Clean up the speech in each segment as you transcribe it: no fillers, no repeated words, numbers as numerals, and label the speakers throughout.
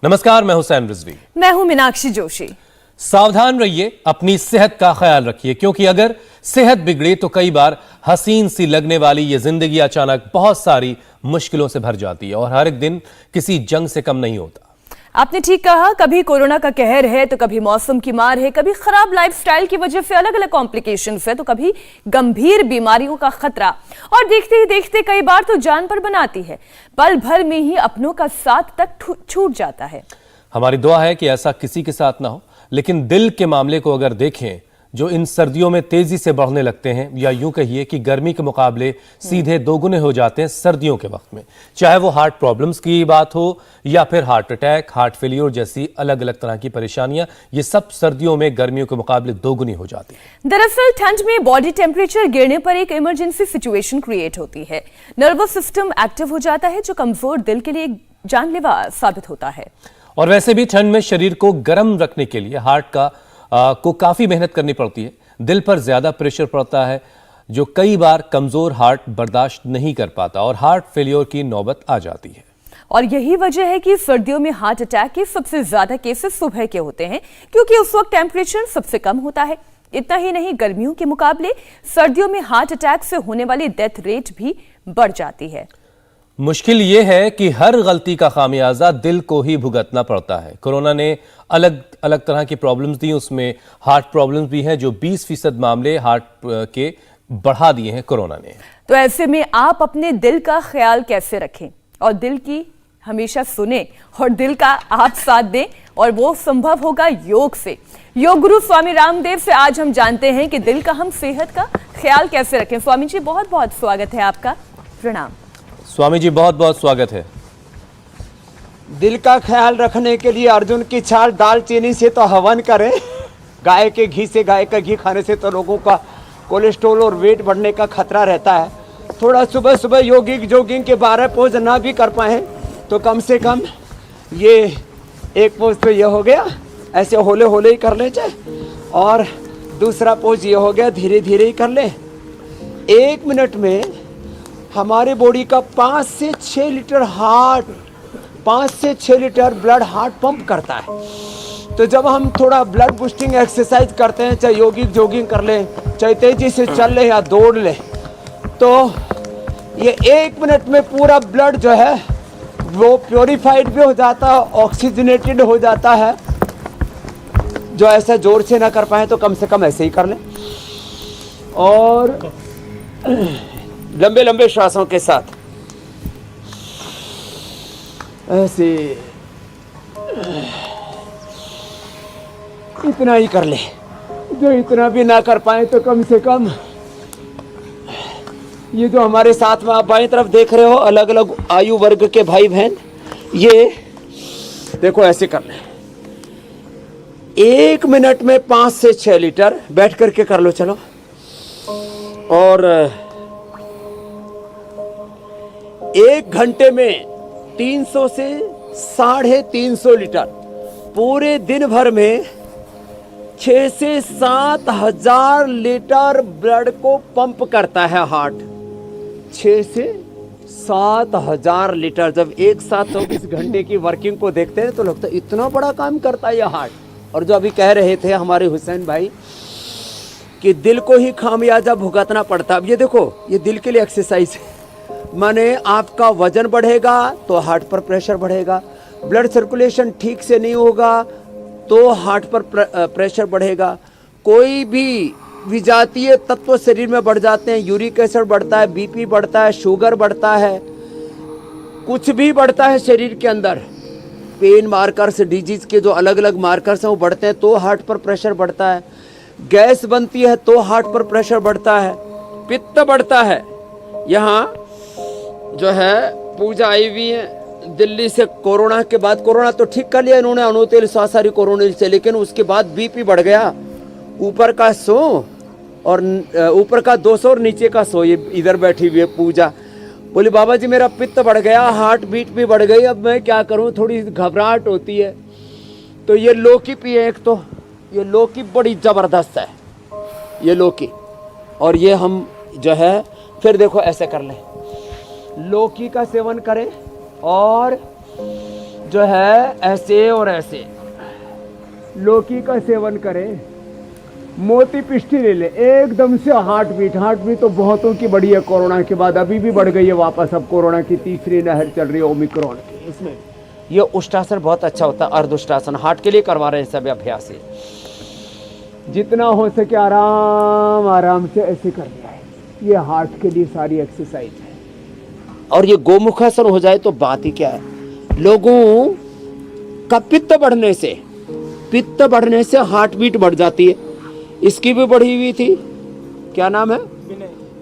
Speaker 1: नमस्कार, मैं हुसैन रिजवी।
Speaker 2: मैं हूं मीनाक्षी जोशी।
Speaker 1: सावधान रहिए, अपनी सेहत का ख्याल रखिए, क्योंकि अगर सेहत बिगड़े तो कई बार हसीन सी लगने वाली ये जिंदगी अचानक बहुत सारी मुश्किलों से भर जाती है और हर एक दिन किसी जंग से कम नहीं होता।
Speaker 2: आपने ठीक कहा, कभी कोरोना का कहर है तो कभी मौसम की मार है, कभी खराब लाइफस्टाइल की वजह से अलग अलग कॉम्प्लिकेशंस है, तो कभी गंभीर बीमारियों का खतरा, और देखते ही देखते कई बार तो जान पर बनाती है। पल भर में ही अपनों का साथ तक छूट जाता है। हमारी दुआ है कि ऐसा किसी के साथ ना हो, लेकिन दिल के मामले को अगर देखें, जो इन सर्दियों में तेजी से बढ़ने लगते हैं, या यूं कहिए कि गर्मी के मुकाबले सीधे दोगुने हो जाते हैं सर्दियों के वक्त में, चाहे वो हार्ट प्रॉब्लम्स की बात हो या फिर हार्ट अटैक, हार्ट फेलियर जैसी अलग अलग तरह की परेशानियां, ये सब सर्दियों में गर्मियों के मुकाबले दोगुनी हो जाती है। दरअसल ठंड में बॉडी टेम्परेचर गिरने पर एक इमरजेंसी सिचुएशन क्रिएट होती है। नर्वस सिस्टम एक्टिव हो जाता है, जो कमजोर दिल के लिए जानलेवा साबित होता है। और
Speaker 1: वैसे भी ठंड में शरीर को गर्म रखने के लिए हार्ट को काफी मेहनत करनी पड़ती है। दिल पर ज्यादा प्रेशर पड़ता है, जो कई बार कमजोर हार्ट बर्दाश्त नहीं कर पाता और हार्ट फेलियर की नौबत आ जाती है।
Speaker 2: और यही वजह है कि सर्दियों में हार्ट अटैक के सबसे ज्यादा केसेस सुबह के होते हैं, क्योंकि उस वक्त टेम्परेचर सबसे कम होता है। इतना ही नहीं, गर्मियों के मुकाबले सर्दियों में हार्ट अटैक से होने वाली डेथ रेट भी बढ़ जाती है।
Speaker 1: मुश्किल यह है कि हर गलती का खामियाजा दिल को ही भुगतना पड़ता है। कोरोना ने अलग अलग तरह की प्रॉब्लम्स दी, उसमें हार्ट प्रॉब्लम्स भी हैं, जो 20% मामले हार्ट के बढ़ा दिए हैं कोरोना ने।
Speaker 2: तो ऐसे में आप अपने दिल का ख्याल कैसे रखें, और दिल की हमेशा सुने और दिल का आप साथ दें, और वो संभव होगा योग से। योग गुरु स्वामी रामदेव से आज हम जानते हैं कि दिल का हम सेहत का ख्याल कैसे रखें। स्वामी जी, बहुत बहुत स्वागत है आपका। प्रणाम।
Speaker 1: स्वामी जी, बहुत बहुत स्वागत है।
Speaker 3: दिल का ख्याल रखने के लिए अर्जुन की छाल दालचीनी से तो हवन करें, गाय के घी से, गाय का घी खाने से तो लोगों का कोलेस्ट्रॉल और वेट बढ़ने का खतरा रहता है। थोड़ा सुबह सुबह जोगिंग के 12 पोज ना भी कर पाए तो कम से कम ये एक पोज तो ये हो गया, ऐसे होले होले ही कर ले चाहे, और दूसरा पोज ये हो गया, धीरे धीरे ही कर ले। 1 मिनट में हमारे बॉडी का 5 से 6 लीटर ब्लड हार्ट पंप करता है। तो जब हम थोड़ा ब्लड बूस्टिंग एक्सरसाइज करते हैं, चाहे जोगिंग कर लें, चाहे तेजी से चल लें या दौड़ लें, तो ये 1 मिनट में पूरा ब्लड जो है वो प्योरीफाइड भी हो जाता है, ऑक्सीजनेटेड हो जाता है। जो ऐसा जोर से ना कर पाए तो कम से कम ऐसे ही कर लें, और लंबे लंबे श्वासों के साथ ऐसे इतना ही कर ले। जो इतना भी ना कर पाए तो कम से कम ये जो हमारे साथ में आप बाएं तरफ देख रहे हो, अलग अलग आयु वर्ग के भाई बहन, ये देखो ऐसे कर ले। 1 मिनट में 5 से 6 लीटर बैठ करके कर लो, चलो। और 1 घंटे में 300 से 350 लीटर, पूरे दिन भर में 6 से 7 हजार लीटर ब्लड को पंप करता है हार्ट। 6 से 7 हजार लीटर। जब एक साथ 24 घंटे की वर्किंग को देखते हैं तो लगता है इतना बड़ा काम करता है यह हार्ट। और जो अभी कह रहे थे हमारे हुसैन भाई कि दिल को ही खामियाजा भुगतना पड़ता, अब ये देखो, ये दिल के लिए एक्सरसाइज है। माने आपका वजन बढ़ेगा तो हार्ट पर प्रेशर बढ़ेगा, ब्लड सर्कुलेशन ठीक से नहीं होगा तो हार्ट पर प्रेशर बढ़ेगा, कोई भी विजातीय तत्व शरीर में बढ़ जाते हैं, यूरिक एसिड बढ़ता है, बीपी बढ़ता है, शुगर बढ़ता है, कुछ भी बढ़ता है शरीर के अंदर, पेन मार्कर्स, डिजीज के जो अलग अलग मार्कर्स हैं वो बढ़ते हैं तो हार्ट पर प्रेशर बढ़ता है, गैस बनती है तो हार्ट पर प्रेशर बढ़ता है, पित्त बढ़ता है। यहाँ जो है पूजा आई हुई है दिल्ली से, कोरोना के बाद, कोरोना तो ठीक कर लिया इन्होंने अणुतेल स्वासारी कोरोनिल से, लेकिन उसके बाद बीपी बढ़ गया, ऊपर का 100 और ऊपर का 200 और नीचे का 100। ये इधर बैठी हुई है पूजा, बोली बाबा जी मेरा पित्त बढ़ गया, हार्ट बीट भी बढ़ गई, अब मैं क्या करूं, थोड़ी घबराहट होती है। तो ये लौकी पिए, एक तो ये लौकी बड़ी ज़बरदस्त है ये लौकी, और ये हम जो है फिर देखो ऐसे कर लें, लौकी का सेवन करें और जो है ऐसे और ऐसे लौकी का सेवन करें। मोती पिष्टी ले ले, एकदम से हार्ट बीट तो बहुतों की बढ़ी है कोरोना के बाद, अभी भी बढ़ गई है वापस। अब कोरोना की तीसरी लहर चल रही है ओमिक्रॉन की, इसमें ये उष्टासन बहुत अच्छा होता है, अर्ध उष्टासन हार्ट के लिए करवा रहे हैं सब अभ्यास है। जितना हो सके आराम आराम से ऐसे कर लिया है, ये हार्ट के लिए सारी एक्सरसाइज है। और ये गोमुखासन हो जाए तो बात ही क्या है। लोगों का पित्त बढ़ने से हार्ट बीट बढ़ जाती है। इसकी भी बढ़ी हुई थी, क्या नाम है,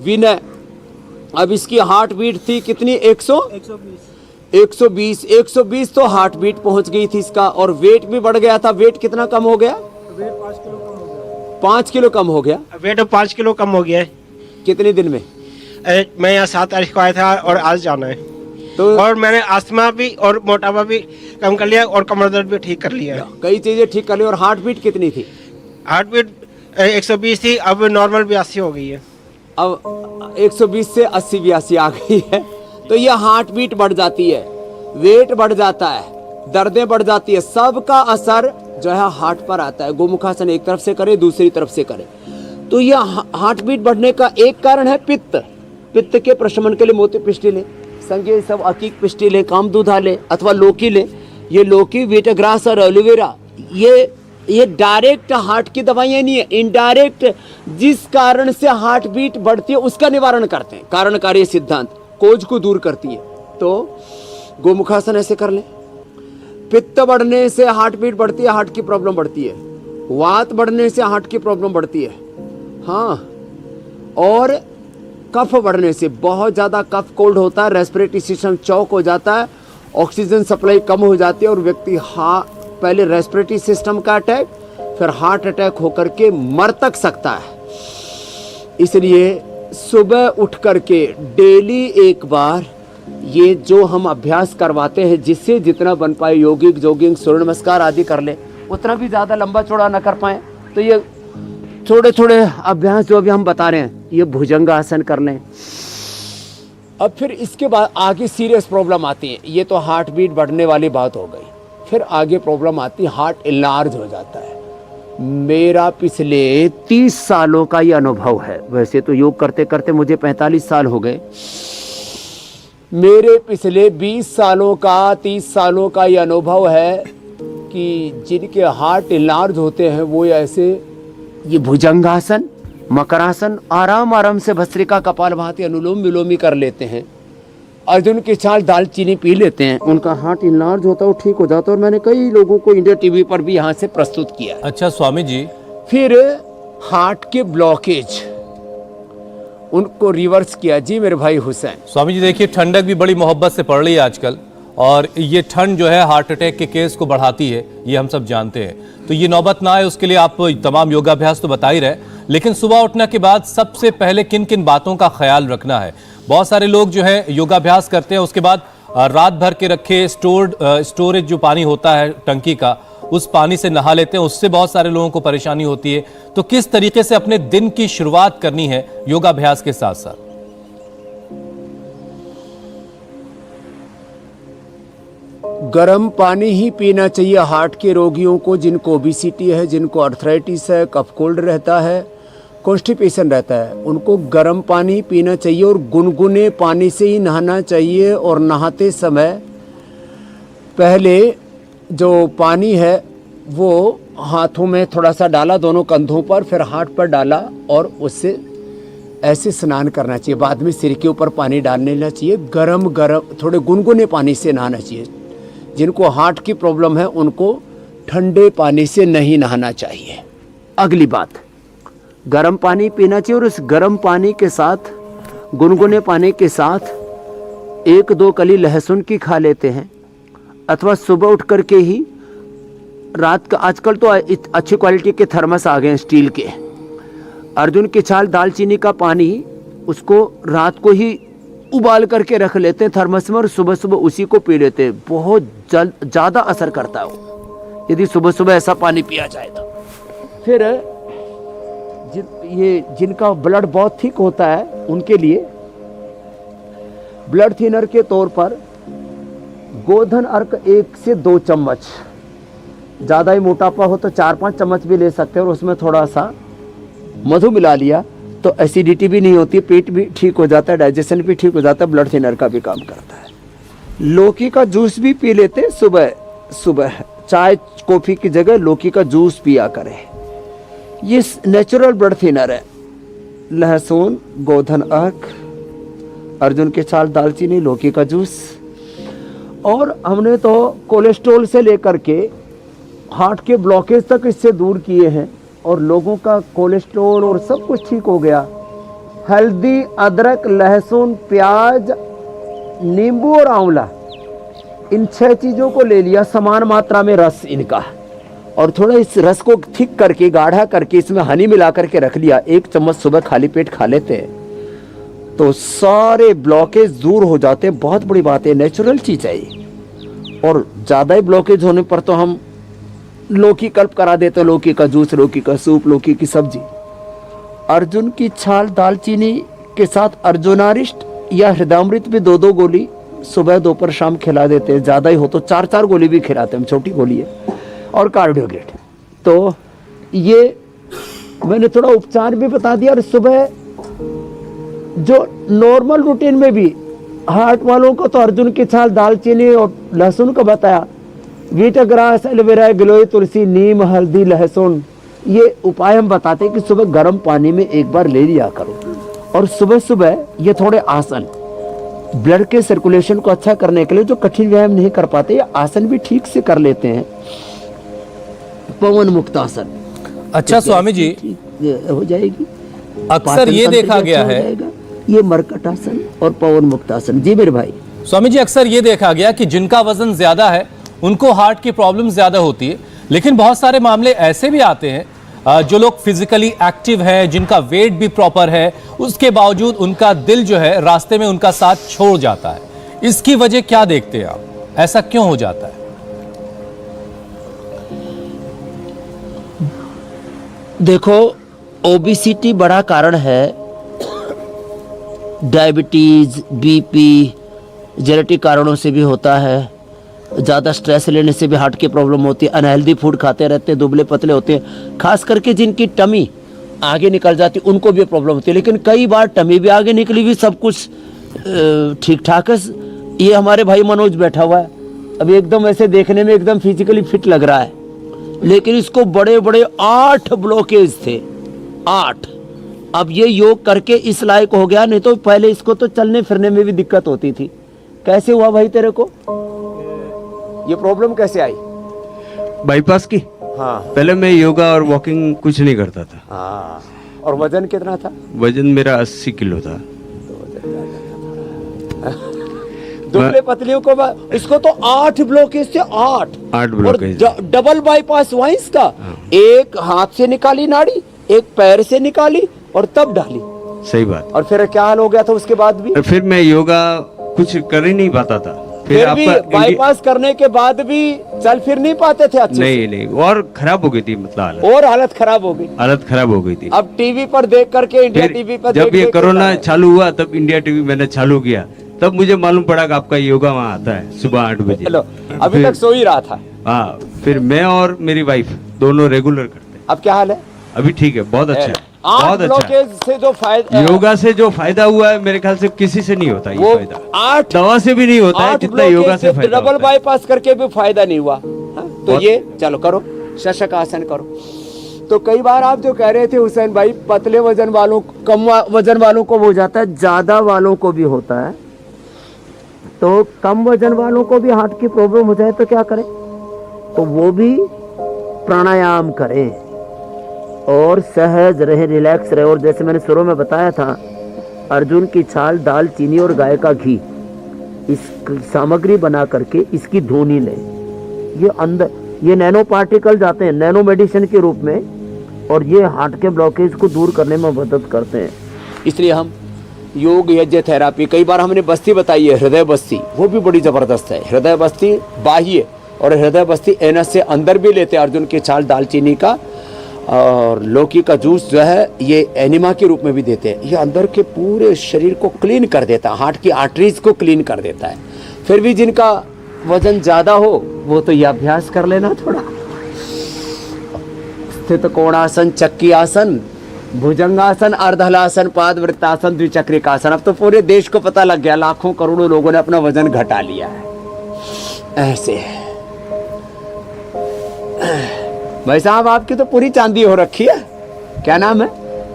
Speaker 3: विनय। अब इसकी हार्ट बीट थी कितनी, 120 तो हार्ट बीट पहुंच गई थी इसका। और वेट भी बढ़ गया था। वेट कितना कम हो गया, 5 किलो कम हो गया।
Speaker 4: वेट 5 किलो कम हो गया है।
Speaker 3: कितने दिन में?
Speaker 4: मैं यहाँ 7 तारीख को आया था और आज जाना है।
Speaker 3: तो
Speaker 4: और मैंने अस्थमा भी और मोटापा भी कम कर लिया और कमर दर्द भी ठीक कर लिया है।
Speaker 3: कई चीजें ठीक कर ली। और हार्ट बीट कितनी थी?
Speaker 4: हार्ट बीट 120 थी, अब नॉर्मल 82 हो गई है।
Speaker 3: अब 120 से 80-82 आ गई है। तो ये हार्ट बीट बढ़ जाती है, वेट बढ़ जाता है, दर्दें बढ़ जाती है, सबका असर जो है हार्ट पर आता है। गोमुखासन एक तरफ से करे, दूसरी तरफ से करे तो ये हार्ट बीट बढ़ने का एक कारण है पित्त के प्रशमन के लिए मोती पिष्टी लें, संगे सब अकीक पिष्टी लें, कामदूधा लें अथवा लौकी लें। ये लौकी, वीटग्रास और एलोवेरा ये डायरेक्ट हार्ट की दवाइयाँ नहीं है, इनडायरेक्ट जिस कारण से हार्ट बीट बढ़ती है उसका निवारण करते हैं। कारण कार्य सिद्धांत कोज को दूर करती है। तो गोमुखासन ऐसे कर लें। पित्त बढ़ने से हार्ट बीट बढ़ती है, हार्ट की प्रॉब्लम बढ़ती है। वात बढ़ने से हार्ट की प्रॉब्लम बढ़ती है, हाँ। और कफ बढ़ने से, बहुत ज़्यादा कफ कोल्ड होता है, रेस्पिरेटरी सिस्टम चौक हो जाता है, ऑक्सीजन सप्लाई कम हो जाती है और व्यक्ति पहले रेस्पिरेटरी सिस्टम का अटैक, फिर हार्ट अटैक होकर के मर तक सकता है। इसलिए सुबह उठ करके डेली एक बार ये जो हम अभ्यास करवाते हैं, जिससे जितना बन पाए, योगिक जोगिंग सूर्य नमस्कार आदि कर ले, उतना भी ज़्यादा लंबा चौड़ा ना कर पाए तो ये थोड़े थोड़े अभ्यास जो अभी हम बता रहे हैं, ये भुजंगासन कर लें। अब फिर इसके बाद आगे सीरियस प्रॉब्लम आती है। ये तो हार्ट बीट बढ़ने वाली बात हो गई। फिर आगे प्रॉब्लम आती है, हार्ट इनलार्ज हो जाता है। मेरा पिछले 30 सालों का ये अनुभव है। वैसे तो योग करते करते मुझे 45 साल हो गए। मेरे पिछले 20 सालों का 30 सालों का ये अनुभव है कि जिनके हार्ट इनलार्ज होते हैं वो ऐसे ये भुजंगासन, मकरासन, आराम आराम से भस्त्रिका कपालभाति अनुलोम विलोमी कर लेते हैं। अर्जुन की छाल दालचीनी पी लेते हैं, उनका हार्ट इनलार्ज होता है, वो ठीक हो जाता है। और मैंने कई लोगों को इंडिया टीवी पर भी यहाँ से प्रस्तुत किया।
Speaker 1: अच्छा स्वामी जी,
Speaker 3: फिर हार्ट के ब्लॉकेज उनको रिवर्स किया। जी मेरे भाई हुसैन।
Speaker 1: स्वामी जी देखिए, ठंडक भी बड़ी मोहब्बत से पड़ रही है आजकल, और ये ठंड जो है हार्ट अटैक के केस को बढ़ाती है, ये हम सब जानते हैं। तो ये नौबत ना आए उसके लिए आप तमाम योगाभ्यास तो बता ही रहे, लेकिन सुबह उठने के बाद सबसे पहले किन किन बातों का ख्याल रखना है? बहुत सारे लोग जो है योगाभ्यास करते हैं, उसके बाद रात भर के रखे स्टोरेज जो पानी होता है टंकी का, उस पानी से नहा लेते हैं, उससे बहुत सारे लोगों को परेशानी होती है। तो किस तरीके से अपने दिन की शुरुआत करनी है योगाभ्यास के साथ साथ?
Speaker 3: गर्म पानी ही पीना चाहिए हार्ट के रोगियों को, जिनको ओबेसिटी है, जिनको अर्थराइटिस है, कफ कोल्ड रहता है, कॉन्स्टिपेशन रहता है, उनको गर्म पानी पीना चाहिए और गुनगुने पानी से ही नहाना चाहिए। और नहाते समय पहले जो पानी है वो हाथों में थोड़ा सा डाला, दोनों कंधों पर, फिर हाथ पर डाला और उससे ऐसे स्नान करना चाहिए। बाद में सिर के ऊपर पानी डाल लेना चाहिए। गरम थोड़े गुनगुने पानी से नहाना चाहिए। जिनको हार्ट की प्रॉब्लम है उनको ठंडे पानी से नहीं नहाना चाहिए। अगली बात, गर्म पानी पीना चाहिए और उस गर्म पानी के साथ, गुनगुने पानी के साथ 1-2 कली लहसुन की खा लेते हैं, अथवा सुबह उठ करके ही रात का, आजकल तो अच्छी क्वालिटी के थर्मस आ गए हैं स्टील के, अर्जुन की छाल दालचीनी का पानी, उसको रात को ही उबाल करके रख लेते हैं थर्मस में और सुबह सुबह उसी को पी लेते हैं। बहुत ज़्यादा असर करता है वो, यदि सुबह सुबह ऐसा पानी पिया जाए तो। फिर जिनका ब्लड बहुत थिक होता है उनके लिए ब्लड थिनर के तौर पर गोधन अर्क 1 से 2 चम्मच, ज़्यादा ही मोटापा हो तो 4-5 चम्मच भी ले सकते हैं, और उसमें थोड़ा सा मधु मिला लिया तो एसिडिटी भी नहीं होती, पेट भी ठीक हो जाता है, डाइजेशन भी ठीक हो जाता है, ब्लड थिनर का भी काम करता है। लौकी का जूस भी पी लेते हैं सुबह सुबह, चाय कॉफ़ी की जगह लौकी का जूस पिया करें, ये नेचुरल ब्लड थिनर है। लहसुन, गोधन अर्क, अर्जुन के छाल, दालचीनी, लौकी का जूस। और हमने तो कोलेस्ट्रॉल से लेकर के हार्ट के ब्लॉकेज तक इससे दूर किए हैं, और लोगों का कोलेस्ट्रॉल और सब कुछ ठीक हो गया। हल्दी, अदरक, लहसुन, प्याज, नींबू और आंवला, इन 6 चीज़ों को ले लिया, समान मात्रा में रस इनका, और थोड़ा इस रस को थिक करके गाढ़ा करके इसमें हनी मिला करके रख लिया। 1 चम्मच सुबह खाली पेट खा लेते हैं तो सारे ब्लॉकेज दूर हो जाते हैं। बहुत बड़ी बात है, नेचुरल चीज़ है ये। और ज़्यादा ही ब्लॉकेज होने पर तो हम लौकी कल्प करा देते हैं, लौकी का जूस, लौकी का सूप, लौकी की सब्जी। अर्जुन की छाल, दालचीनी के साथ अर्जुनारिष्ट या हृदयामृत भी 2-2 गोली सुबह, दोपहर, शाम खिला देते हैं। ज़्यादा ही हो तो 4-4 गोली भी खिलाते हैं, छोटी गोली है। और कार्डियोगेट, तो ये मैंने थोड़ा उपचार भी बता दिया। और सुबह जो नॉर्मल रूटीन में भी हार्ट वालों को तो अर्जुन की छाल, दालचीनी और लहसुन का बताया, वीटा ग्रास, एलोवेरा, गिलोय, तुलसी, नीम, हल्दी, लहसुन, ये उपाय हम बताते हैं कि सुबह गर्म पानी में एक बार ले लिया करो। और सुबह सुबह ये थोड़े आसन, ब्लड के सर्कुलेशन को अच्छा करने के लिए जो कठिन व्यायाम नहीं कर पाते, ये आसन भी ठीक से कर लेते हैं। पवन मुक्तासन,
Speaker 1: अच्छा स्वामी जी,
Speaker 3: हो जाएगी।
Speaker 1: अक्सर ये देखा गया है,
Speaker 3: ये मरकटासन और पवन मुक्तासन। जी मेरे भाई।
Speaker 1: स्वामी जी, अक्सर ये देखा गया कि जिनका वजन ज्यादा है उनको हार्ट की प्रॉब्लम ज्यादा होती है, लेकिन बहुत सारे मामले ऐसे भी आते हैं जो लोग फिजिकली एक्टिव हैं, जिनका वेट भी प्रॉपर है, उसके बावजूद उनका दिल जो है रास्ते में उनका साथ छोड़ जाता है। इसकी वजह क्या देखते हैं आप, ऐसा क्यों हो जाता है?
Speaker 3: देखो, ओबेसिटी बड़ा कारण है, डायबिटीज, बीपी जेनेटिक कारणों से भी होता है, ज़्यादा स्ट्रेस लेने से भी हार्ट की प्रॉब्लम होती है, अनहेल्दी फूड खाते रहते हैं, दुबले पतले होते हैं, खास करके जिनकी टमी आगे निकल जाती है उनको भी प्रॉब्लम होती है। लेकिन कई बार टमी भी आगे निकली हुई, सब कुछ ठीक ठाक है। ये हमारे भाई मनोज बैठा हुआ है, अभी एकदम ऐसे देखने में एकदम फिजिकली फिट लग रहा है, लेकिन इसको बड़े बड़े 8 ब्लॉकेज थे, 8। अब ये योग करके इस लायक हो गया, नहीं तो पहले इसको तो चलने फिरने में भी दिक्कत होती थी। कैसे हुआ भाई तेरे को ये प्रॉब्लम, कैसे आई?
Speaker 4: बाईपास की।
Speaker 3: हाँ
Speaker 4: पहले मैं योगा और वॉकिंग कुछ नहीं करता था।
Speaker 3: हाँ। और वजन कितना था?
Speaker 4: वजन मेरा 80 किलो था।
Speaker 3: दुबले पतलियों को इसको तो 8 ब्लॉकेज थे, 8
Speaker 4: ब्लॉकेज।
Speaker 3: डबल बाईपास हुआ इसका। एक हाथ से निकाली नाड़ी, एक पैर से निकाली और तब डाली।
Speaker 4: सही बात।
Speaker 3: और फिर क्या हाल हो गया था उसके बाद भी?
Speaker 4: फिर मैं योगा कुछ कर ही नहीं पाता था।
Speaker 3: फिर भी बाईपास करने के बाद भी चल फिर नहीं पाते थे अच्छे
Speaker 4: नहीं नहीं, और खराब हो गई थी, मतलब हालत।
Speaker 3: और हालत खराब हो गई,
Speaker 4: हालत खराब हो गई थी।
Speaker 3: अब टीवी पर देख करके, इंडिया टीवी पर
Speaker 4: जब ये कोरोना चालू हुआ तब इंडिया टीवी मैंने चालू किया, तब मुझे मालूम पड़ा कि आपका योगा वहाँ आता है सुबह 8 बजे।
Speaker 3: हेलो, अभी तक सो ही रहा था।
Speaker 4: हाँ, फिर मैं और मेरी वाइफ दोनों रेगुलर करते हैं।
Speaker 3: अब क्या हाल है?
Speaker 4: अभी ठीक है, बहुत अच्छा है,
Speaker 3: 8
Speaker 4: बहुत अच्छा।
Speaker 3: ब्लॉकेज से जो फायदा,
Speaker 4: योगा से जो फायदा हुआ है मेरे ख्याल से किसी से नहीं होता ये फायदा।
Speaker 3: 8
Speaker 4: दवा से भी नहीं होता है जितना योगा से फायदा
Speaker 3: डबल
Speaker 4: होता है।
Speaker 3: बाईपास करके भी फायदा नहीं हुआ। तो ये चलो करो, शशक आसन करो। तो कई बार आप जो कह रहे थे हुसैन भाई, पतले वजन वालों, कम वजन वालों को हो जाता है, ज्यादा वालों को भी होता है। तो कम वजन वालों को भी हार्ट की प्रॉब्लम हो जाए तो क्या करें? तो वो भी प्राणायाम करें और सहज रहे, रिलैक्स रहे। और जैसे मैंने शुरू में बताया था, अर्जुन की छाल, दालचीनी और गाय का घी, इस सामग्री बना करके इसकी धुनी लें। ये अंदर ये नैनो पार्टिकल जाते हैं नैनो मेडिसिन के रूप में, और ये हार्ट के ब्लॉकेज को दूर करने में मदद करते हैं। इसलिए हम योग, यज्ञ, थेरापी, कई बार हमने बस्ती बताई है, हृदय बस्ती, वो भी बड़ी जबरदस्त है। हृदय बस्ती बाह्य और हृदय बस्ती एनस से अंदर भी लेते हैं, अर्जुन की छाल, दालचीनी का और लौकी का जूस जो है ये एनिमा के रूप में भी देते हैं। ये अंदर के पूरे शरीर को क्लीन कर देता है, हार्ट की आर्टरीज को क्लीन कर देता है। फिर भी जिनका वजन ज़्यादा हो वो तो ये अभ्यास कर लेना थोड़ा। स्थित कोणासन, चक्की आसन, भुजंगासन, अर्धहलासन, पादवृत्तासन, द्विचक्रिकासन। अब तो पूरे देश को पता लग गया, लाखों करोड़ों लोगों ने अपना वजन घटा लिया है ऐसे। भाई साहब आपकी तो पूरी चांदी हो रखी है। क्या नाम है?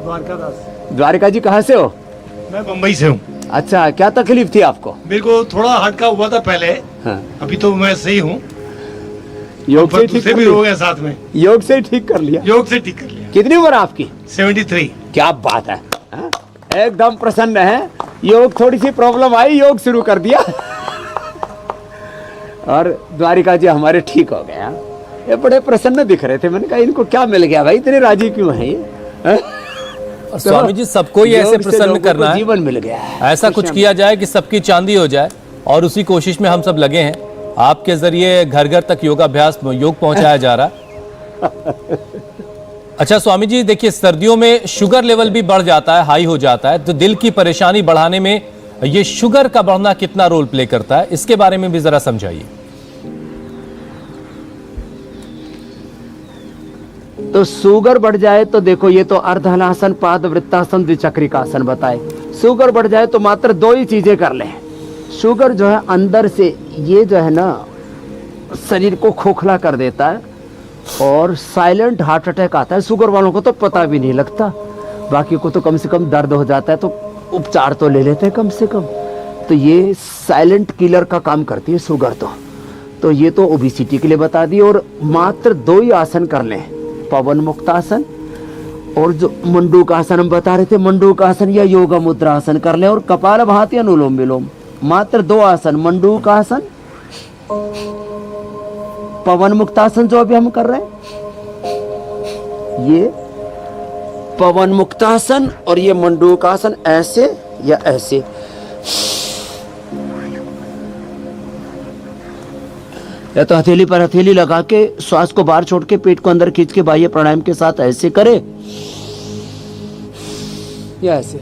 Speaker 5: द्वारका दास।
Speaker 3: द्वारिका जी कहाँ से हो?
Speaker 5: मैं मुंबई से हूँ।
Speaker 3: अच्छा, क्या तकलीफ थी आपको?
Speaker 5: मेरे को थोड़ा हार्ट का हुआ था पहले।
Speaker 3: हाँ।
Speaker 5: अभी तो मैं सही हूँ।
Speaker 3: योग से ठीक
Speaker 5: दूसरे
Speaker 3: कर
Speaker 5: भी हो
Speaker 3: लिया?
Speaker 5: गए साथ में।
Speaker 3: योग से ठीक कर लिया?
Speaker 5: योग से ठीक कर लिया।
Speaker 3: कितनी उम्र आपकी?
Speaker 5: 73।
Speaker 3: क्या बात है, हाँ? एकदम प्रसन्न है। योग थोड़ी सी प्रॉब्लम आई, योग शुरू कर दिया और द्वारिका जी हमारे ठीक हो गया। ये बड़े प्रसन्न दिख रहे थे। मैंने कहा इनको क्या मिल गया भाई, इतने राजी क्यों है ये?
Speaker 1: और स्वामी जी सबको ही ऐसे
Speaker 3: योग से
Speaker 1: प्रसन्न
Speaker 3: लोगों को
Speaker 1: करना है,
Speaker 3: जीवन मिल गया है।
Speaker 1: ऐसा कुछ किया जाए कि सबकी चांदी हो जाए, और उसी कोशिश में हम सब लगे हैं। आपके जरिए घर घर तक योगाभ्यास, योग पहुंचाया जा रहा है। अच्छा स्वामी जी, देखिए सर्दियों में शुगर लेवल भी बढ़ जाता है, हाई हो जाता है, तो दिल की परेशानी बढ़ाने में ये शुगर का बढ़ना कितना रोल प्ले करता है, इसके बारे में भी जरा समझाइए।
Speaker 3: तो शुगर बढ़ जाए तो देखो, ये तो अर्धहलासन, पादवृत्तासन, द्विचक्रिकासन बताए। शुगर बढ़ जाए तो मात्र दो ही चीजें कर ले। शुगर जो है अंदर से ये जो है ना शरीर को खोखला कर देता है और साइलेंट हार्ट अटैक आता है। शुगर वालों को तो पता भी नहीं लगता, बाकी को तो कम से कम दर्द हो जाता है तो उपचार तो ले लेते हैं कम से कम। तो ये साइलेंट किलर का काम करती है शुगर। तो ये तो ओबेसिटी के लिए बता दी। और मात्र दो ही आसन कर लें, पवन मुक्तासन और जो मंडूकासन हम बता रहे थे, मंडूकासन या योगा मुद्रासन कर ले, और कपालभाति, अनुलोम विलोम। मात्र दो आसन, मंडूकासन, पवन मुक्तासन जो अभी हम कर रहे हैं, ये पवन मुक्तासन और ये मंडूकासन, ऐसे या ऐसे। या तो हथेली पर हथेली लगा के श्वास को बाहर छोड़ के पेट को अंदर खींच के बाह्य प्राणायाम के साथ ऐसे करे या ऐसे।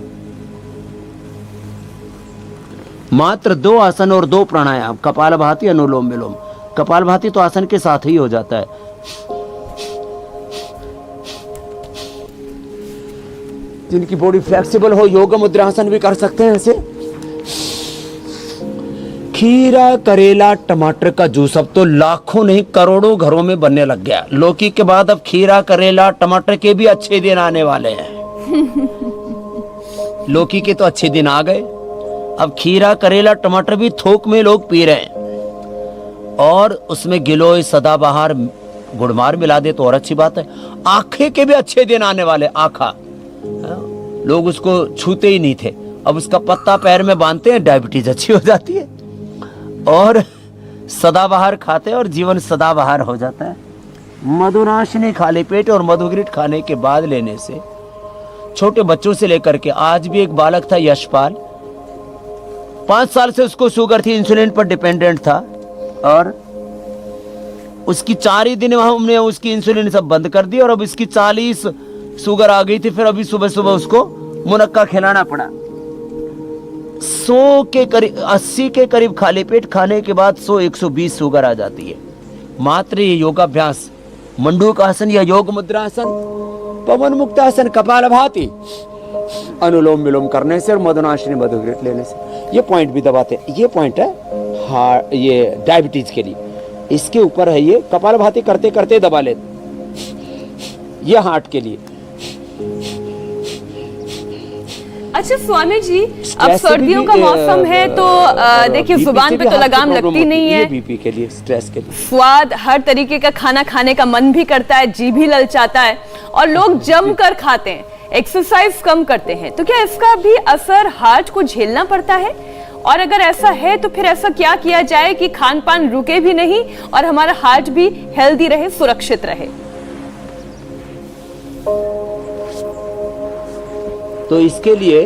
Speaker 3: मात्र दो आसन और दो प्राणायाम, कपालभाति, अनुलोम विलोम। कपालभाति तो आसन के साथ ही हो जाता है। जिनकी बॉडी फ्लेक्सिबल हो योगा मुद्रासन भी कर सकते हैं ऐसे। खीरा, करेला, टमाटर का जूस अब तो लाखों नहीं करोड़ों घरों में बनने लग गया। लौकी के बाद अब खीरा, करेला, टमाटर के भी अच्छे दिन आने वाले हैं। लौकी के तो अच्छे दिन आ गए, अब खीरा, करेला, टमाटर भी थोक में लोग पी रहे हैं। और उसमें गिलोय, सदाबहार, गुड़मार मिला दे तो और अच्छी बात है। आखे के भी अच्छे दिन आने वाले। आखा लोग उसको छूते ही नहीं थे, अब उसका पत्ता पैर में बांधते हैं, डायबिटीज अच्छी हो जाती है। और सदाबहार खाते हैं और जीवन सदाबहार हो जाता है। मधुनाशिनी खाली पेट और मधुग्रिट खाने के बाद लेने से, छोटे बच्चों से लेकर के, आज भी एक बालक था यशपाल, 5 साल से उसको शुगर थी, इंसुलिन पर डिपेंडेंट था, और उसकी 4 ही दिन हमने उसकी इंसुलिन सब बंद कर दी और अब इसकी 40 शुगर आ गई थी। फिर अभी सुबह सुबह उसको मुनक्का खिलाना पड़ा। 100 के करीब, 80 के करीब खाली पेट खाने के बाद 100-120 शुगर आ जाती है। मात्र ये योगाभ्यास, मंडूकासन या योग मुद्रासन, पवन मुक्तासन, कपालभाति, अनुलोम विलोम करने से और मधुनाशिनी, मधुग्रिट लेने से। ये पॉइंट भी दबाते हैं। ये पॉइंट है हार्ट, ये डायबिटीज के लिए। इसके ऊपर है ये, कपालभाति करते करते दबा लेते। ये हार्ट के लिए।
Speaker 2: अच्छा स्वामी जी, अब
Speaker 3: स्ट्रेस से
Speaker 2: सर्दियों
Speaker 3: भी,
Speaker 2: का मौसम है तो देखिए
Speaker 3: बीपी
Speaker 2: जुबान
Speaker 3: से
Speaker 2: पे
Speaker 3: भी
Speaker 2: तो
Speaker 3: हार्ट की
Speaker 2: लगाम
Speaker 3: प्रॉब्लम
Speaker 2: लगती नहीं
Speaker 3: होती
Speaker 2: है।
Speaker 3: बीपी के लिए, स्ट्रेस के लिए।
Speaker 2: स्वाद, हर तरीके का खाना खाने का मन भी करता है, जी भी ललचाता है, और लोग जम कर खाते हैं, एक्सरसाइज कम करते हैं। तो क्या इसका भी असर हार्ट को झेलना पड़ता है? और अगर ऐसा है तो फिर ऐसा क्या किया जाए कि खान पान रुके भी नहीं और हमारा हार्ट भी हेल्दी रहे, सुरक्षित रहे?
Speaker 3: तो इसके लिए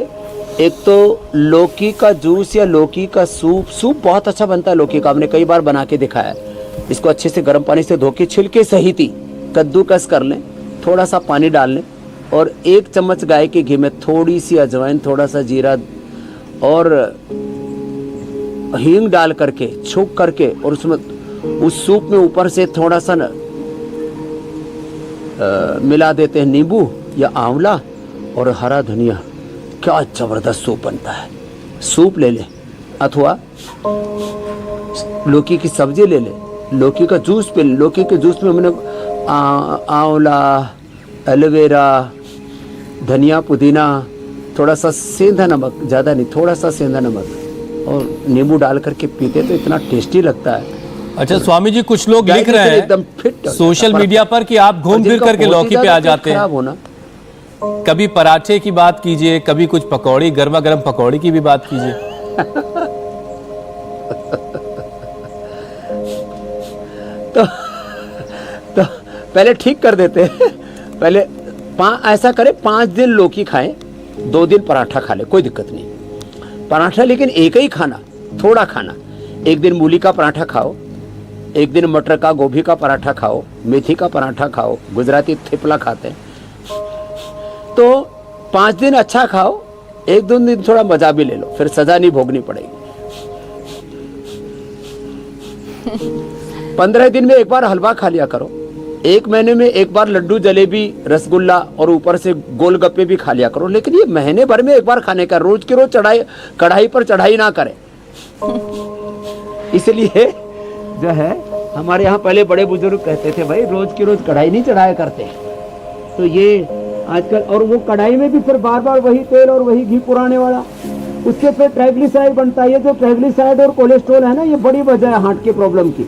Speaker 3: एक तो लौकी का जूस या लौकी का सूप। सूप बहुत अच्छा बनता है लौकी का, हमने कई बार बना के दिखाया है। इसको अच्छे से गर्म पानी से धो के छिलके सहित ही कद्दूकस कर लें, थोड़ा सा पानी डाल लें और 1 चम्मच गाय के घी में थोड़ी सी अजवाइन, थोड़ा सा जीरा और हींग डाल करके छोक करके और उसमें उस सूप में ऊपर से थोड़ा सा मिला देते हैं नींबू या आंवला और हरा धनिया। क्या जबरदस्त सूप बनता है। सूप ले ले अथवा लौकी की सब्जी ले ले, लौकी का जूस पे, लौकी के जूस में हमने आंवला, एलोवेरा, धनिया, पुदीना, थोड़ा सा सेंधा नमक, ज़्यादा नहीं, थोड़ा सा सेंधा नमक और नींबू डाल करके पीते तो इतना टेस्टी लगता है।
Speaker 1: अच्छा स्वामी जी, कुछ लोग लिख रहे हैं
Speaker 3: एकदम फिट
Speaker 1: सोशल मीडिया पर कि आप घूम फिर करके लौकी पे आ जाते हैं।
Speaker 3: होना
Speaker 1: कभी पराठे की बात कीजिए, कभी कुछ पकौड़ी, गर्मा गर्म पकौड़ी की भी बात कीजिए।
Speaker 3: तो पहले ठीक कर देते हैं। पहले ऐसा करें 5 दिन लौकी खाएं, 2 दिन पराठा खा ले, कोई दिक्कत नहीं। पराठा लेकिन एक ही खाना, थोड़ा खाना। 1 दिन मूली का पराठा खाओ, 1 दिन मटर का, गोभी का पराठा खाओ, मेथी का पराठा खाओ, गुजराती थेपला खाते हैं। तो 5 दिन अच्छा खाओ, 1-2 दिन थोड़ा मजा भी ले लो, फिर सजा नहीं भोगनी पड़ेगी। 15 दिन में एक बार हलवा खा लिया करो, 1 महीने में एक बार लड्डू, जलेबी, रसगुल्ला और ऊपर से गोलगप्पे भी खा लिया करो। लेकिन ये महीने भर में एक बार खाने का, रोज के रोज कढ़ाई पर चढ़ाई ना करें। इसलिए जो है हमारे यहाँ पहले बड़े बुजुर्ग कहते थे भाई रोज के रोज कढ़ाई नहीं चढ़ाया करते। तो ये आजकल, और वो कढ़ाई में भी फिर बार बार वही तेल और वही घी पुराने वाला, उससे फिर ट्राइग्लिसराइड बनता है। ये जो ट्राइग्लिसराइड और कोलेस्ट्रॉल है ना, ये बड़ी वजह है हार्ट के प्रॉब्लम की।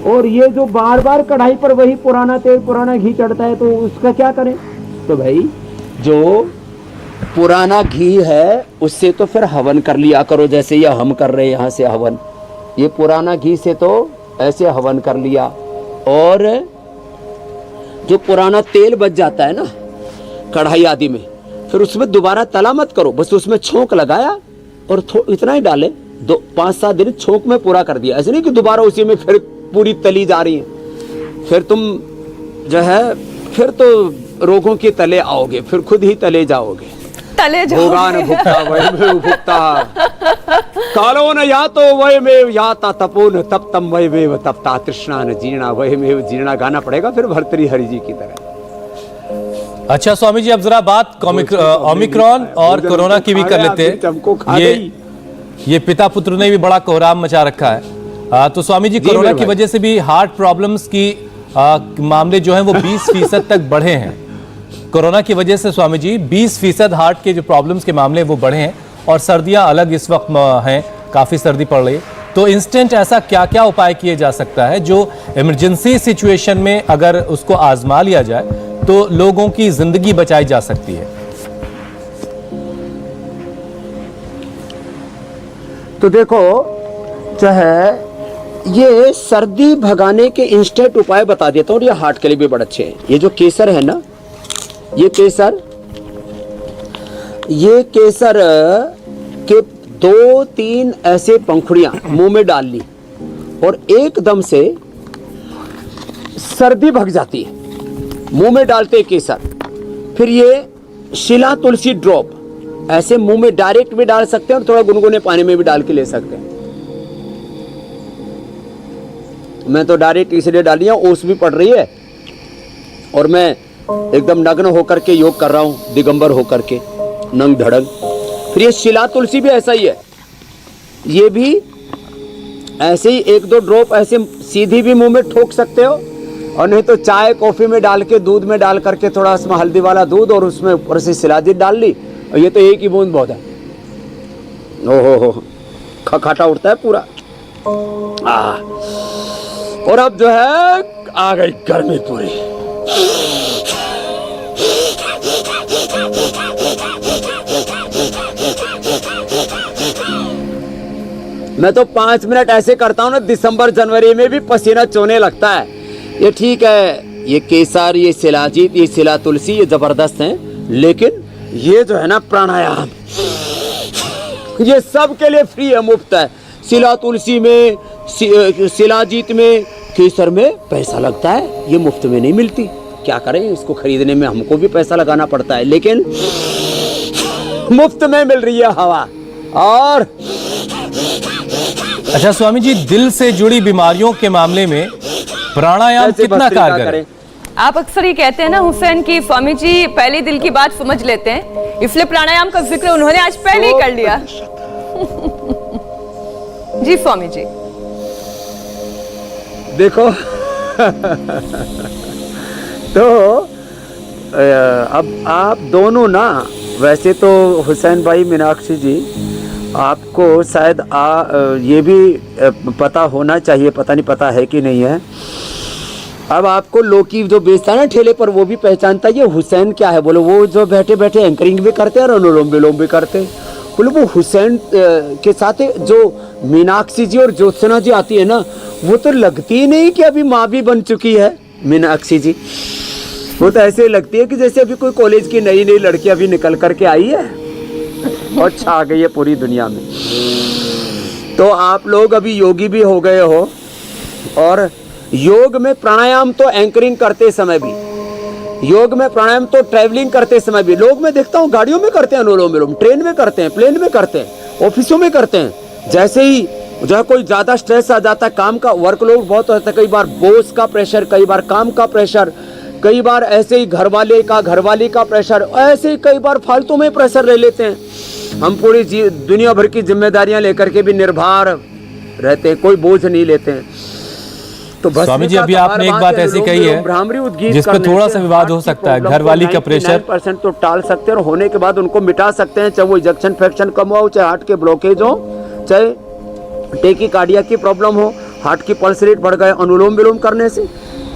Speaker 3: और ये जो बार बार कढ़ाई पर वही पुराना तेल, पुराना घी चढ़ता है, तो उसका क्या करें? तो भाई जो पुराना घी है उससे तो फिर हवन कर लिया करो, जैसे ये हम कर रहे हैं यहाँ से हवन। ये पुराना घी से तो ऐसे हवन कर लिया। और जो पुराना तेल बच जाता है ना कढ़ाई आदि में, फिर उसमें दोबारा तला मत करो, बस उसमें छोंक लगाया और इतना ही डाले, 5-7 दिन छोंक में पूरा कर दिया। ऐसे नहीं कि दोबारा उसी में फिर पूरी तली जा रही है। फिर तुम जो है फिर तो रोगों के तले आओगे, फिर खुद ही तले जाओगे।
Speaker 2: तले
Speaker 3: भोगान भुक्ता वही में भुक्ता कालो न या तो वही में याता तपोन तप तम वही में तपता तृष्णा न जीर्णा वही में जीर्णा गाना पड़ेगा फिर भर्तरी हरि जी की तरह।
Speaker 1: अच्छा स्वामी जी, अब जरा बात ओमिक्रॉन और कोरोना की भी कर लेते हैं। ये पिता पुत्र ने भी बड़ा कोहराम मचा रखा है। तो स्वामी जी, कोरोना की वजह से भी हार्ट प्रॉब्लम्स की मामले जो हैं वो 20% तक बढ़े हैं। कोरोना की वजह से स्वामी जी 20% हार्ट के जो प्रॉब्लम्स के मामले वो बढ़े हैं। और सर्दियां अलग इस वक्त हैं, काफ़ी सर्दी पड़ रही है। तो इंस्टेंट ऐसा क्या क्या उपाय किए जा सकता है जो इमरजेंसी सिचुएशन में अगर उसको आजमा लिया जाए तो लोगों की जिंदगी बचाई जा सकती है?
Speaker 3: तो देखो जो है ये सर्दी भगाने के इंस्टेंट उपाय बता देता हूँ, और ये हार्ट के लिए भी बड़े अच्छे हैं। ये जो केसर है ना, ये केसर के 2-3 ऐसे पंखुड़ियां मुंह में डाल ली और एकदम से सर्दी भग जाती है। मुंह में डालते केसर, फिर ये शिला तुलसी ड्रॉप ऐसे मुंह में डायरेक्ट भी डाल सकते हैं और थोड़ा गुनगुने पानी में भी डाल के ले सकते हैं। मैं तो डायरेक्ट इसलिए डाली है, ओस भी पड़ रही है और मैं एकदम नग्न होकर के योग कर रहा हूं, दिगंबर होकर के नंग धड़ंग। फिर ये शिला तुलसी भी ऐसा ही है, ये भी ऐसे ही 1-2 ड्रॉप ऐसे सीधी भी मुंह में ठोक सकते हो, और नहीं तो चाय कॉफी में डाल के दूध में डाल करके थोड़ा उसमें हल्दी वाला दूध और उसमें ऊपर से शिलाजीत डाल ली, और ये तो एक ही बूंद बहुत है। ओहो खखाटा उठता है पूरा। और अब जो है आ गई गर्मी पूरी। मैं तो 5 मिनट ऐसे करता हूँ ना, दिसंबर जनवरी में भी पसीना चोने लगता है। ये ठीक है, ये केसर, ये शिलाजीत, ये शिला तुलसी, ये जबरदस्त हैं, लेकिन ये जो है ना प्राणायाम, ये सब के लिए फ्री है, मुफ्त है। शिला तुलसी में, शिलाजीत में, केसर में पैसा लगता है, ये मुफ्त में नहीं मिलती। क्या करें, इसको खरीदने में हमको भी पैसा लगाना पड़ता है, लेकिन मुफ्त में मिल रही है हवा। और
Speaker 1: अच्छा स्वामी जी, दिल से जुड़ी बीमारियों के मामले में प्राणायाम
Speaker 3: कैसे
Speaker 1: कितना
Speaker 3: भस्त्रिका
Speaker 1: कारगर है?
Speaker 2: आप अक्सर ये कहते हैं ना हुसैन की स्वामी जी पहले दिल की बात समझ लेते हैं, इसलिए प्राणायाम का जिक्र उन्होंने आज पहले ही कर लिया। जी स्वामी जी
Speaker 3: देखो तो अब आप दोनों ना, वैसे तो हुसैन भाई, मीनाक्षी जी, आपको शायद ये भी पता होना चाहिए, पता नहीं पता है कि नहीं है। अब आपको लोकी जो बेचता है ना ठेले पर, वो भी पहचानता है ये हुसैन क्या है। बोले वो जो बैठे बैठे एंकरिंग भी करते हैं और अनुलोम विलोम भी करते हैं। बोले वो हुसैन के साथ जो मीनाक्षी जी और ज्योत्सना जी आती है ना, वो तो लगती ही नहीं कि अभी माँ भी बन चुकी है मीनाक्षी जी। वो तो ऐसे लगती है कि जैसे अभी कोई कॉलेज की नई नई लड़की अभी निकल करके आई है और छा गई है पूरी दुनिया में। तो आप लोग अभी योगी भी हो गए हो, और योग में प्राणायाम तो एंकरिंग करते समय भी, योग में प्राणायाम तो ट्रैवलिंग करते समय भी, लोग मैं देखता हूँ गाड़ियों में करते हैं अनुलोम विलोम, ट्रेन में करते हैं, प्लेन में करते हैं, ऑफिसों में करते हैं। जैसे ही जो कोई ज़्यादा स्ट्रेस आ जाता है, काम का वर्कलोड बहुत होता है, कई बार बॉस का प्रेशर, कई बार काम का प्रेशर, कई बार ऐसे ही घरवाले का, घरवाली का प्रेशर, ऐसे ही कई बार फालतू में प्रेशर ले लेते हैं। हम पूरी दुनिया भर की जिम्मेदारियां लेकर के भी निर्भर रहते हैं, कोई बोझ नहीं लेते हैं। तो
Speaker 1: स्वामी जी, अभी आपने एक बात ऐसी कही है जिस पर थोड़ा सा विवाद हो सकता है, घरवाली का प्रेशर
Speaker 3: 99% तो टाल सकते हैं और होने के बाद उनको मिटा सकते हैं, चाहे वो इजेक्शन फ्रैक्शन कम हो, चाहे हार्ट के ब्लॉकेज हो, चाहे टेकीकार्डिया की प्रॉब्लम हो, हार्ट की पल्स रेट बढ़ गए अनुलोम विलोम करने से।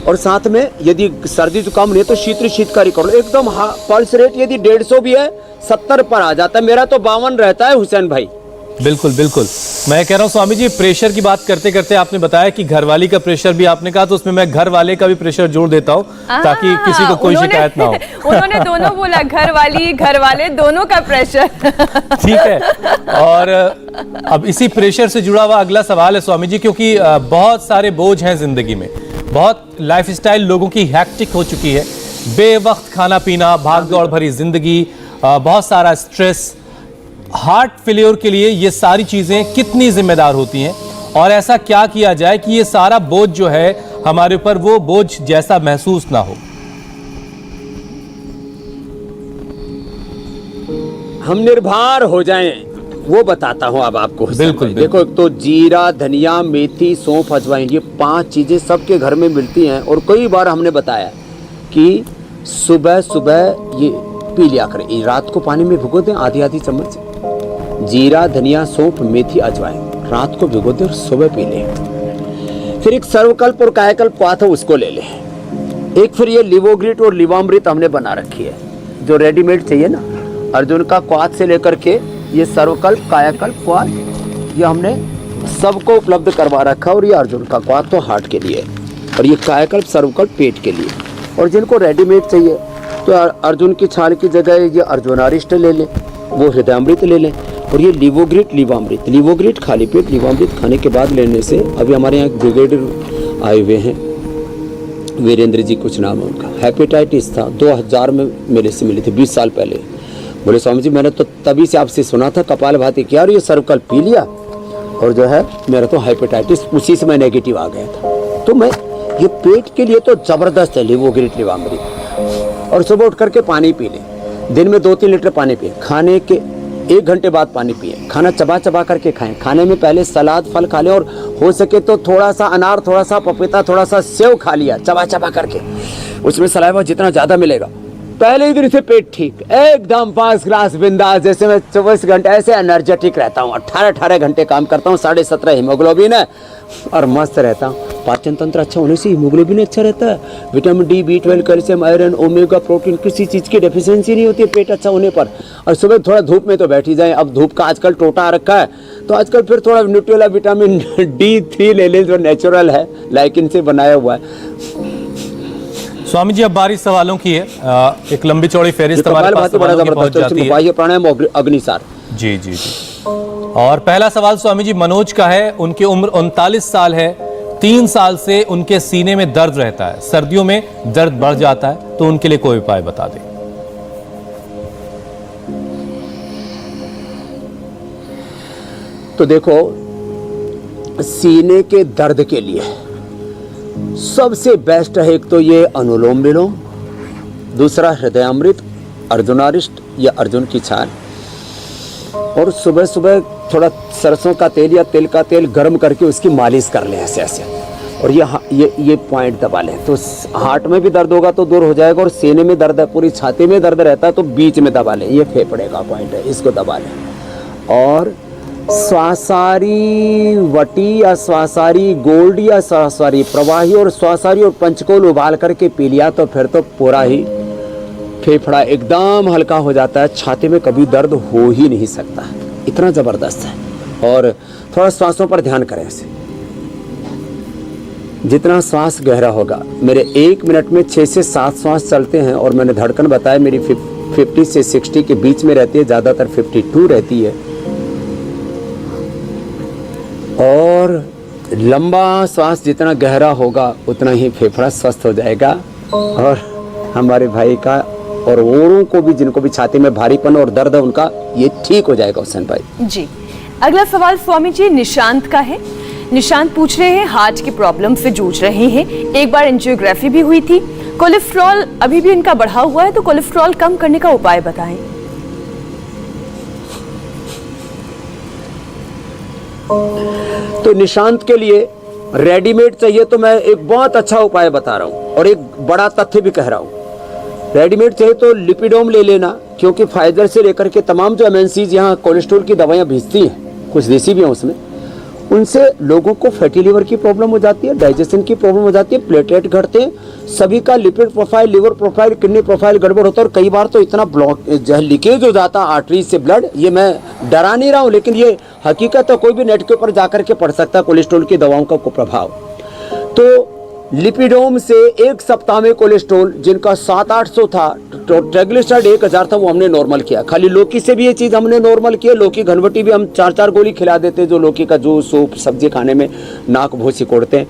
Speaker 3: और साथ में यदि सर्दी जुकाम नहीं है तो शीतकारी कर लो, एकदम पल्स रेट यदि 150 भी है 70 पर आ जाता है। मेरा तो 52 रहता है हुसैन भाई।
Speaker 1: बिल्कुल बिल्कुल, मैं कह रहा हूँ स्वामी जी, प्रेशर की बात करते करते आपने बताया कि घरवाली का प्रेशर भी आपने कहा, तो उसमें मैं घर वाले का भी प्रेशर जोड़ देता हूँ ताकि किसी को कोई शिकायत ना हो।
Speaker 2: उन्होंने दोनों बोला, घर वाली घर वाले दोनों का प्रेशर।
Speaker 1: ठीक है। और अब इसी प्रेशर से जुड़ा हुआ अगला सवाल है स्वामी जी, क्योंकि बहुत सारे बोझ हैं जिंदगी में, बहुत लाइफस्टाइल लोगों की हैक्टिक हो चुकी है, बेवक्त खाना पीना, भाग दौड़ भरी जिंदगी, बहुत सारा स्ट्रेस। हार्ट फेलियर के लिए ये सारी चीजें कितनी जिम्मेदार होती हैं, और ऐसा क्या किया जाए कि ये सारा बोझ जो है हमारे ऊपर वो बोझ जैसा महसूस ना हो?
Speaker 3: हम निर्भर हो जाएं, वो बताता हूँ अब आपको।
Speaker 1: बिल्कुल।
Speaker 3: देखो, एक तो जीरा, धनिया, मेथी, सौंफ, अजवाइन, ये 5 चीजें सबके घर में मिलती हैं। और कई बार हमने बताया कि सुबह सुबह ये पी लिया करें, रात को पानी में भिगो दें आधी चम्मच जीरा, धनिया, सौंफ, मेथी, अजवाइन, रात को भिगो दें और सुबह पी लें। फिर एक सर्वकल्प और कायाकल्प क्वाथ है, उसको ले लें। एक फिर ये लिवोग्रिट और लिवामृत हमने बना रखी है, जो रेडीमेड चाहिए ना, अर्जुन का क्वाथ से लेकर के ये सर्वकल्प, कायाकल्प, क्वाथ, ये हमने सबको उपलब्ध करवा रखा। और ये अर्जुन का क्वाथ तो हार्ट के लिए, और ये कायाकल्प, सर्वकल्प पेट के लिए। और जिनको रेडीमेड चाहिए तो अर्जुन की छाल की जगह ये अर्जुनारिष्ट ले लें, वो हृदयामृत ले लें। और ये लिवोग्रिट, लिवामृत, लिवोग्रिट खाली पेट, लिवामृत खाने के बाद लेने से, अभी हमारे यहाँ ब्रिगेडियर आए हुए हैं, वीरेंद्र जी कुछ नाम है उनका, हेपेटाइटिस था, 2000 में मेरे से मिले थे, 20 साल पहले। बोले स्वामी जी मैंने तो तभी से आपसे सुना था, कपालभाति किया और ये सर्वकल्प पी लिया, और जो है मेरा तो हेपेटाइटिस उसी से मैं नेगेटिव आ गया था। तो मैं ये पेट के लिए तो जबरदस्त है लिवोग्रिट, लिवामृत। और सुबह उठ करके पानी पी लें, दिन में 2-3 लीटर पानी पिए, खाने के 1 घंटे बाद पानी पिए, खाना चबा चबा करके खाएं, खाने में पहले सलाद फल खा लें, और हो सके तो थोड़ा सा अनार, थोड़ा सा पपीता, थोड़ा सा सेव खा लिया चबा चबा करके, उसमें सलाइवा जितना ज़्यादा मिलेगा पहले ही दिन से पेट ठीक, एकदम 5 ग्लास बिंदास। जैसे मैं 24 घंटे ऐसे एनर्जेटिक रहता हूँ, 18 घंटे काम करता हूँ, 17.5 हीमोग्लोबिन है और मस्त रहता हूँ। पाचन तंत्र अच्छा होने से हीमोग्लोबिन अच्छा रहता है, vitamin D, B12, calcium, iron, omega, protein, किसी चीज़ की डेफिशिएंसी नहीं होती है पेट अच्छा होने पर। और सुबह थोड़ा धूप में तो बैठ ही जाए, अब धूप का आजकल टोटा रखा है, तो आजकल फिर थोड़ा न्यूट्रेला विटामिन D3 ले लें, जो नेचुरल है, लाइकिन से बनाया हुआ है।
Speaker 1: स्वामी जी, अब बारी सवालों की है, एक लंबी चौड़ी फहरिस्त हमारे पास सवालों की पहुंच जाती है।
Speaker 3: बाह्य प्राणायाम, अग्निसार।
Speaker 1: जी जी जी। और पहला सवाल स्वामी जी मनोज का है, उनकी उम्र 39 साल है, 3 साल से उनके सीने में दर्द रहता है, सर्दियों में दर्द बढ़ जाता है, तो उनके लिए कोई उपाय बता दें।
Speaker 3: तो देखो, सीने के दर्द के लिए सबसे बेस्ट है एक तो ये अनुलोम विलोम, दूसरा हृदयामृत, अर्जुनारिष्ट या अर्जुन की छाल, और सुबह सुबह थोड़ा सरसों का तेल या तिल का तेल गर्म करके उसकी मालिश कर लें ऐसे ऐसे, और ये पॉइंट दबा लें तो हार्ट में भी दर्द होगा तो दूर हो जाएगा, और सीने में दर्द है, पूरी छाती में दर्द रहता है तो बीच में दबा लें, ये फेफड़े का पॉइंट है, इसको दबा लें। और स्वासारी वटी या स्वासारी गोल्ड या स्वासारी प्रवाही और स्वासारी और पंचकोल उबाल करके पी लिया तो फिर तो पूरा ही फेफड़ा एकदम हल्का हो जाता है, छाती में कभी दर्द हो ही नहीं सकता, इतना ज़बरदस्त है। और थोड़ा श्वासों पर ध्यान करें ऐसे, जितना श्वास गहरा होगा, मेरे 1 मिनट में 6 से 7 श्वास चलते हैं, और मैंने धड़कन बताया मेरी 50 से 60 के बीच में रहती है, ज़्यादातर 52 रहती है। और लंबा श्वास जितना गहरा होगा उतना ही फेफड़ा स्वस्थ हो जाएगा, और हमारे भाई का और औरों को भी जिनको भी छाती में भारीपन और दर्द है उनका ये ठीक हो जाएगा हुसैन भाई
Speaker 2: जी। अगला सवाल स्वामी जी निशांत का है। निशांत पूछ रहे हैं हार्ट की प्रॉब्लम से जूझ रहे हैं, एक बार एंजियोग्राफी भी हुई थी, कोलेस्ट्रॉल अभी भी इनका बढ़ा हुआ है, तो कोलेस्ट्रॉल कम करने का उपाय बताएं।
Speaker 3: तो निशांत के लिए रेडीमेड चाहिए तो मैं एक बहुत अच्छा उपाय बता रहा हूँ और एक बड़ा तथ्य भी कह रहा हूँ। रेडीमेड चाहिए तो लिपिडोम ले लेना, क्योंकि फाइजर से लेकर के तमाम जो एमएनसीज यहाँ कोलेस्ट्रॉल की दवाइयाँ भेजती हैं, कुछ देसी भी हैं उसमें, उनसे लोगों को फैटी लिवर की प्रॉब्लम हो जाती है, डाइजेशन की प्रॉब्लम हो जाती है, प्लेटलेट घटते हैं, सभी का lipid profile, liver profile, kidney profile गड़बड़ होता है, और कई बार तो इतना ब्लॉक जो है लीकेज हो जाता है आर्टरीज से ब्लड। ये मैं डरा नहीं रहा हूँ, लेकिन ये हकीकत है, कोई भी नेट के ऊपर जाकर के पढ़ सकता है कोलेस्ट्रॉल की दवाओं का कुप्रभाव। तो लिपिडोम से 1 सप्ताह में कोलेस्ट्रॉल जिनका 700-800 था, तो ट्राइग्लिसराइड 1000 था, वो हमने नॉर्मल किया। खाली लौकी से भी ये चीज़ हमने नॉर्मल किया। लौकी घनवटी भी हम 4-4 गोली खिला देते, जो लौकी का जूस, सूप, सब्जी खाने में नाक भों सिकोड़ते हैं।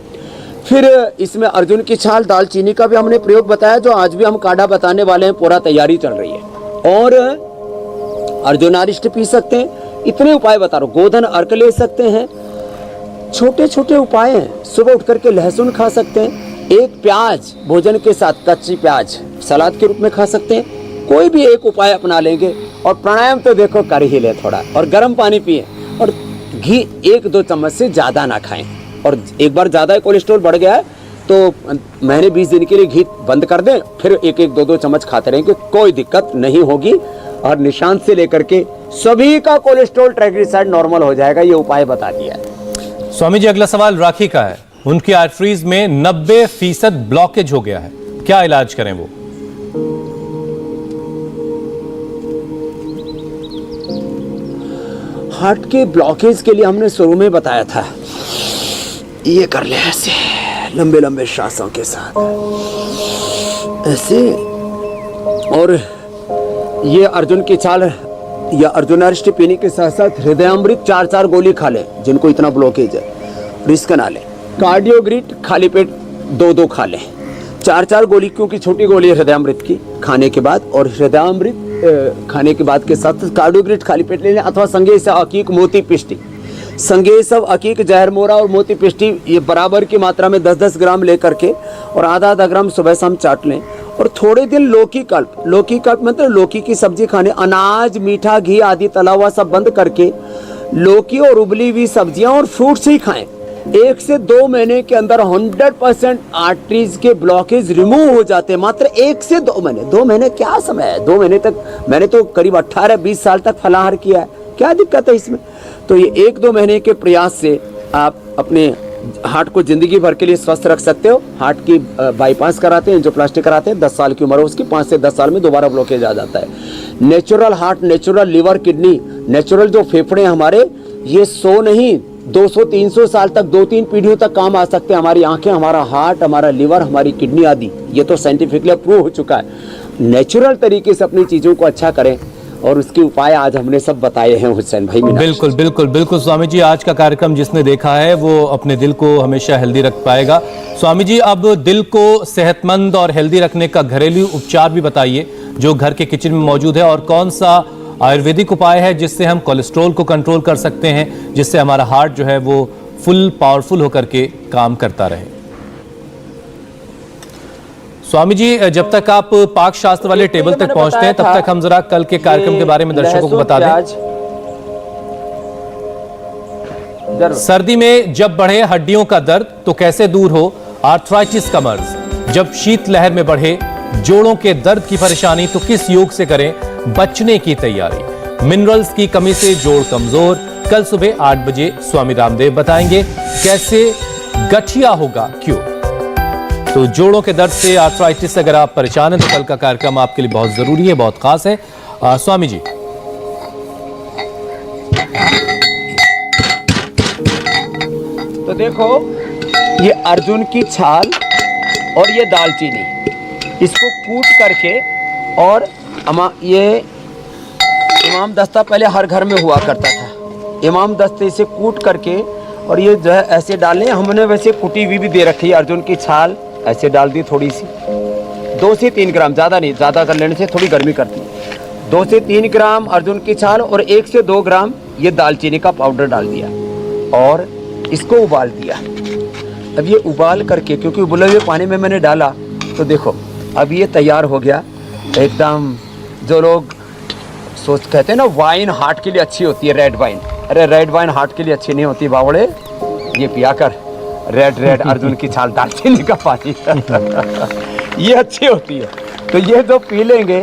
Speaker 3: फिर इसमें अर्जुन की छाल, दालचीनी का भी हमने प्रयोग बताया, जो आज भी हम काढ़ा बताने वाले हैं, पूरा तैयारी चल रही है। और अर्जुनारिष्ट पी सकते हैं, इतने उपाय बता रहा हूँ। गोधन अर्क ले सकते हैं, छोटे छोटे उपाय हैं। सुबह उठ करके लहसुन खा सकते हैं, एक प्याज भोजन के साथ, कच्ची प्याज सलाद के रूप में खा सकते हैं। कोई भी एक उपाय अपना लेंगे, और प्राणायाम तो देखो कर ही ले थोड़ा, और गर्म पानी पिए, और घी 1-2 चम्मच से ज़्यादा ना खाएं। और एक बार ज़्यादा कोलेस्ट्रॉल बढ़ गया है तो महीने 20 दिन के लिए घी बंद कर दें, फिर 1-2 चम्मच खाते रहेंगे, कोई दिक्कत नहीं होगी। और निशांत से लेकर के सभी का कोलेस्ट्रॉल, ट्राइग्लिसराइड नॉर्मल हो जाएगा, ये उपाय बता दिया है।
Speaker 1: स्वामी जी, अगला सवाल राखी का है। उनकी आर्टरीज में 90% ब्लॉकेज हो गया है, क्या इलाज करें वो?
Speaker 3: हार्ट के ब्लॉकेज के लिए हमने शुरू में बताया था, ये कर ले ऐसे लंबे लंबे श्वासों के साथ ऐसे, और ये अर्जुन की छाल या अर्जुनारिष्ट पीने के साथ साथ हृदयामृत 4-4 गोली खा लें जिनको इतना ब्लॉकेज है, रिस्क ना लें। कार्डियोग्रिट खाली पेट 2-2 खा लें, 4-4 गोली, क्योंकि छोटी गोली है हृदयामृत की खाने के बाद, और हृदयामृत खाने के बाद के साथ कार्डियोग्रिट खाली पेट ले लें, अथवा संगेश अकीक मोती पिष्टी, संगेश अकीक जहर मोरा और मोती पिष्टी, ये बराबर की मात्रा में 10-10 ग्राम लेकर के, और आधा ग्राम सुबह शाम चाट लें। और थोड़े दिन लौकी कल्प मतलब लौकी की सब्जी खाने, अनाज, मीठा, घी आदि तला हुआ सब बंद करके लौकी और उबली हुई सब्जियां और फ्रूट्स ही खाएं। 1 से 2 महीने के अंदर 100% आर्टरीज के ब्लॉकेज रिमूव हो जाते हैं। मात्र 1 से 2 महीने। 2 महीने क्या समय है? 2 महीने तक मैंने तो करीब 18-20 साल तक फलाहार किया है, क्या दिक्कत है इसमें? तो ये 1-2 महीने के प्रयास से आप अपने हार्ट को जिंदगी भर के लिए स्वस्थ रख सकते हो। हार्ट की बाईपास कराते हैं, एंजियोप्लास्टी कराते हैं, 10 साल की उम्र हो उसकी, 5 से 10 साल में दोबारा ब्लॉकेज आ जाता है। Natural heart, natural liver, kidney, natural जो फेफड़े हमारे, ये 100 नहीं 200-300 साल तक, 2-3 पीढ़ियों तक काम आ सकते हैं। हमारी आंखें, हमारा हार्ट, हमारा लिवर, हमारी किडनी आदि, ये तो साइंटिफिकली प्रूव हो चुका है। नेचुरल तरीके से अपनी चीज़ों को अच्छा करें, और उसके उपाय आज हमने सब बताए हैं हुसैन भाई। मीनाक्षी
Speaker 1: बिल्कुल बिल्कुल बिल्कुल स्वामी जी, आज का कार्यक्रम जिसने देखा है वो अपने दिल को हमेशा हेल्दी रख पाएगा। स्वामी जी, अब दिल को सेहतमंद और हेल्दी रखने का घरेलू उपचार भी बताइए जो घर के किचन में मौजूद है, और कौन सा आयुर्वेदिक उपाय है जिससे हम कोलेस्ट्रॉल को कंट्रोल कर सकते हैं, जिससे हमारा हार्ट जो है वो फुल पावरफुल होकर के काम करता रहे। स्वामी जी, जब तक आप पाक शास्त्र वाले टेबल तक पहुंचते हैं तब तक हम जरा कल के कार्यक्रम के बारे में दर्शकों को बता दें। सर्दी में जब बढ़े हड्डियों का दर्द तो कैसे दूर हो आर्थराइटिस का मर्ज, जब शीत लहर में बढ़े जोड़ों के दर्द की परेशानी तो किस योग से करें बचने की तैयारी, मिनरल्स की कमी से जोड़ कमजोर, कल सुबह 8 बजे स्वामी रामदेव बताएंगे कैसे गठिया होगा क्यों। तो जोड़ों के दर्द से, आर्थराइटिस से अगर आप परेशान हैं तो कल का कार्यक्रम आपके लिए बहुत जरूरी है, बहुत खास है। स्वामी जी,
Speaker 3: तो देखो ये अर्जुन की छाल और ये दालचीनी, इसको कूट करके, और ये इमाम दस्ता पहले हर घर में हुआ करता था, इमाम दस्ते से कूट करके और ये जो है ऐसे डालने, हमने वैसे कुटी हुई भी दे रखी है। अर्जुन की छाल ऐसे डाल दी थोड़ी सी, 2 से 3 ग्राम, ज़्यादा नहीं, ज़्यादा कर लेने से थोड़ी गर्मी करती है। 2 से 3 ग्राम अर्जुन की छाल और 1 से 2 ग्राम ये दालचीनी का पाउडर डाल दिया और इसको उबाल दिया। अब ये उबाल करके, क्योंकि उबले हुए पानी में मैंने डाला, तो देखो अब ये तैयार हो गया एकदम। जो लोग कहते हैं ना वाइन हार्ट के लिए अच्छी होती है, रेड वाइन, अरे रेड वाइन हार्ट के लिए अच्छी नहीं होती बावड़े, ये पिया कर रेड अर्जुन की छाल दालचीनी का पानी ये अच्छी होती है। तो ये जो पी लेंगे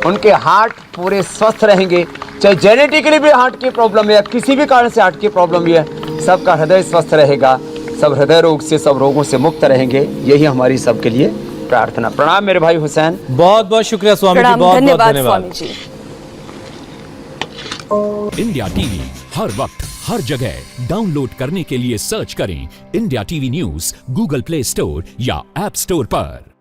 Speaker 3: उनके हार्ट पूरे स्वस्थ रहेंगे, चाहे जेनेटिकली भी हार्ट की प्रॉब्लम है या किसी भी कारण से हार्ट की प्रॉब्लम है, सबका हृदय स्वस्थ रहेगा, सब हृदय रोग से, सब रोगों से मुक्त रहेंगे। यही हमारी सबके लिए प्रार्थना। प्रणाम मेरे भाई हुसैन।
Speaker 1: बहुत बहुत शुक्रिया स्वामी जी, बहुत बहुत
Speaker 2: धन्यवाद
Speaker 1: धन्यवाद।
Speaker 2: स्वामी जी।
Speaker 6: इंडिया टीवी हर वक्त हर जगह डाउनलोड करने के लिए सर्च करें India TV news Google play store या ऐप स्टोर पर।